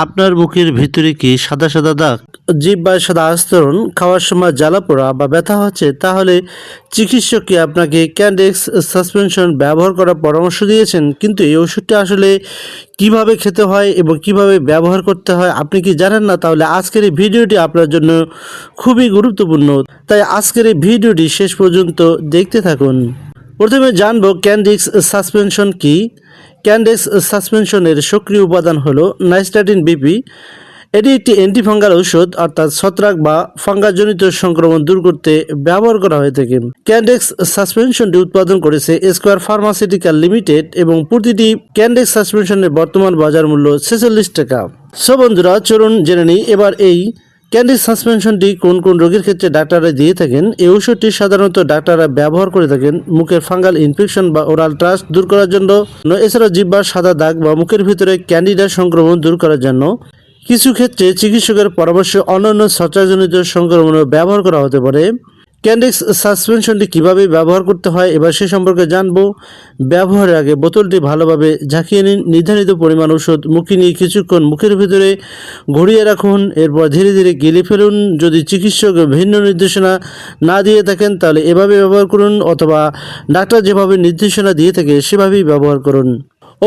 আপনার মুখের ভিতরে কি সাদা সাদা দাগ, জিহ্বায় সাদা আস্তরণ, খাওয়ার সময় জ্বালা পোড়া বা ব্যথা হচ্ছে, তাহলে চিকিৎসককে আপনাকে ক্যান্ডেক্স সাসপেনশন ব্যবহার করার পরামর্শ দিয়েছেন, কিন্তু এই ওষুধটা আসলে কিভাবে খেতে হয় এবং কিভাবে ব্যবহার করতে হয় আপনি কি জানেন না? তাহলে আজকের এই ভিডিওটি আপনার জন্য খুবই গুরুত্বপূর্ণ, তাই আজকের এই ভিডিওটি শেষ পর্যন্ত দেখতে থাকুন। প্রথমে জানবো ক্যান্ডেক্স সাসপেনশন কি। ক্যান্ডেক্স সাসপেনশনের সক্রিয় উপাদান হলো নাইস্টাটিন বিপি। এটি একটি অ্যান্টিফাঙ্গাল ঔষধ, অর্থাৎ ছত্রাক বা ফাঙ্গাসজনিত সংক্রমণ দূর করতে ব্যবহার করা হয়ে থাকে। ক্যান্ডেক্স সাসপেনশনটি উৎপাদন করেছে স্কোয়ার ফার্মাসিউটিক্যাল লিমিটেড এবং প্রতিটি ক্যান্ডেক্স সাসপেনশনের বর্তমান বাজার মূল্য 46 টাকা। সো বন্ধুরা, চলুন জেনে নিই এবার এই ক্যান্ডেক্স সাসপেনশনটি কোন কোন রোগের ক্ষেত্রে ডাক্তাররা দিয়ে থাকেন। এই ওষুধটি সাধারণত ডাক্তাররা ব্যবহার করে থাকেন মুখের ফাঙ্গাল ইনফেকশন বা ওরাল ট্রাস্ট দূর করার জন্য, এছাড়াও জিহ্বার সাদা দাগ বা মুখের ভিতরে ক্যান্ডিডা সংক্রমণ দূর করার জন্য। কিছু ক্ষেত্রে চিকিৎসকের পরামর্শে অন্যান্য ছত্রাকজনিত সংক্রমণও ব্যবহার করা হতে পারে। ক্যান্ডেক্স সাসপেনশনটি কিভাবে ব্যবহার করতে হয় এবার সে সম্পর্কে জানবো। ব্যবহারের আগে বোতলটি ভালোভাবে ঝাঁকিয়ে নিন। নির্ধারিত পরিমাণ ওষুধ মুখে নিয়ে কিছুক্ষণ মুখের ভিতরে ঘুরিয়ে রাখুন, এরপর ধীরে ধীরে গিলে ফেলুন। যদি চিকিৎসক ভিন্ন নির্দেশনা না দিয়ে থাকেন তাহলে এভাবে ব্যবহার করুন, অথবা ডাক্তার যেভাবে নির্দেশনা দিয়ে থাকে সেভাবেই ব্যবহার করুন।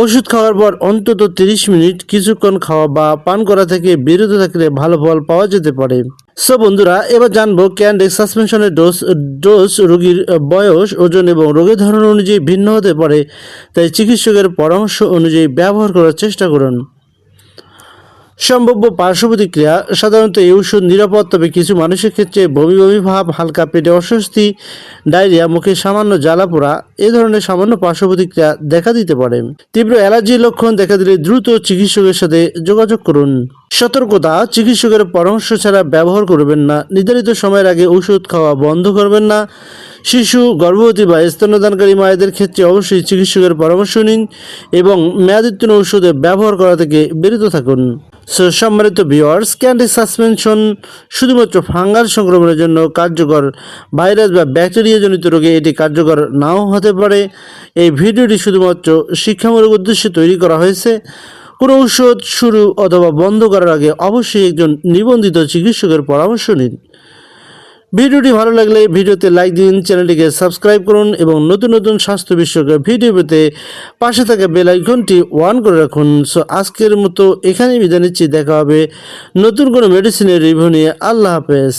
ওষুধ খাওয়ার পর অন্তত 30 মিনিট কিছুক্ষণ খাওয়া বা পান করা থেকে বিরত থাকলে ভালো ফল পাওয়া যেতে পারে। সো বন্ধুরা, এবার জানবো ক্যান্ডেক্স সাসপেনশনের ডোজ রোগীর বয়স, ওজন এবং রোগের ধরন অনুযায়ী ভিন্ন হতে পারে, তাই চিকিৎসকের পরামর্শ অনুযায়ী ব্যবহার করার চেষ্টা করুন। সম্ভাব্য পার্শ্ব প্রতিক্রিয়া। সাধারণত এই ওষুধ নিরাপদ, তবে কিছু মানুষের ক্ষেত্রে বমি বমি ভাব, হালকা পেটে অস্বস্তি, ডায়রিয়া, মুখে সামান্য জ্বালা পোড়া এ ধরনের সামান্য পার্শ্ব প্রতিক্রিয়া দেখা দিতে পারে। তীব্র অ্যালার্জির লক্ষণ দেখা দিলে দ্রুত চিকিৎসকের সাথে যোগাযোগ করুন। সতর্কতা: চিকিৎসকের পরামর্শ ছাড়া ব্যবহার করবেন না। নির্ধারিত সময়ের আগে ওষুধ খাওয়া বন্ধ করবেন না। শিশু, গর্ভবতী বা স্তন্যদানকারী মায়েদের ক্ষেত্রে অবশ্যই চিকিৎসকের পরামর্শ নিন এবং মেয়াদোত্তীর্ণ ওষুধে ব্যবহার করা থেকে বিরত থাকুন। সম্মানিত ভিউয়ার্স, ক্যান্ডেক্স সাসপেনশন শুধুমাত্র ফাঙ্গাল সংক্রমণের জন্য কার্যকর। ভাইরাস বা ব্যাকটেরিয়াজনিত রোগে এটি কার্যকর নাও হতে পারে। এই ভিডিওটি শুধুমাত্র শিক্ষামূলক উদ্দেশ্যে তৈরি করা হয়েছে। কোনো ঔষধ শুরু অথবা বন্ধ করার আগে অবশ্যই একজন নিবন্ধিত চিকিৎসকের পরামর্শ নিন। ভিডিওটি ভালো লাগলে ভিডিওতে লাইক দিন, চ্যানেলটিকে সাবস্ক্রাইব করুন এবং নতুন নতুন স্বাস্থ্য বিষয়ক ভিডিও পেতে পাশে থাকা বেল আইকনটি অন করে রাখুন। সো আজকের মতো এখানেই বিদায় নিচ্ছি। দেখা হবে নতুন কোনো মেডিসিনের রিভিউ নিয়ে। আল্লাহ হাফেজ।